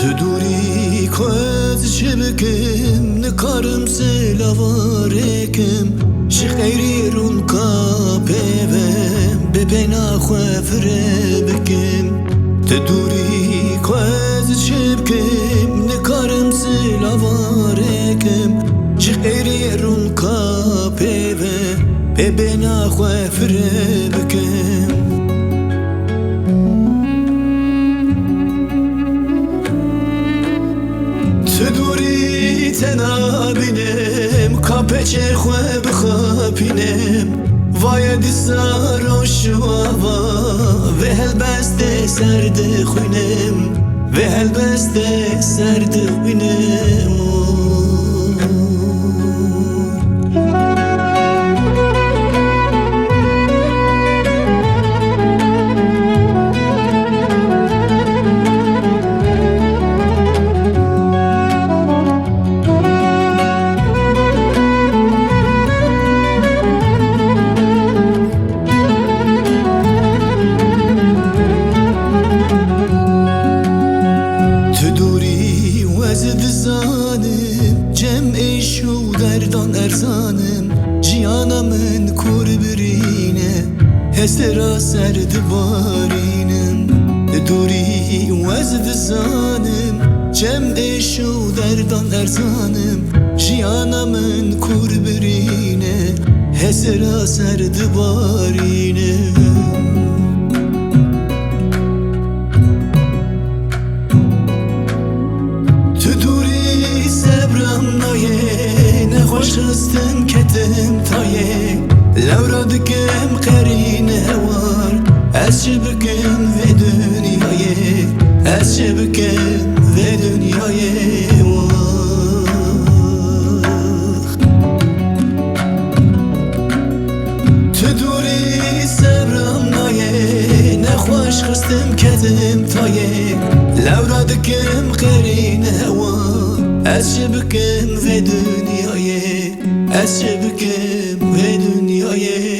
تو دوری کز چه بکم نکارم سلاوارکم شی خیری رون کاپیوم ببینا خوفره بکم تو دوری کز چه بکم نکارم سلاوارکم شی خیری رون کاپیوم ببینا خوفره بکم تنابینم کاپچه خواه بخابینم وای دیسار و شواوا و هل بسته سرد خوینم و هل بسته سرد خوینم جمعشو دردان ارزانم جیانمن کور برینه هسترا سرد بارینم دوری وزد زانم جمعشو دردان ارزانم جیانمن کور برینه هسترا سرد بارینم نخوش خستم کتم تایه لورا دکم قرین هوار از چه بکم و دنیای از چه بکم و دنیای تو دوری صبرم نایه نخوش خستم کتم تایه لورا دکم قرین هوار از چه بکم و دنیای از چه بکم و دنیای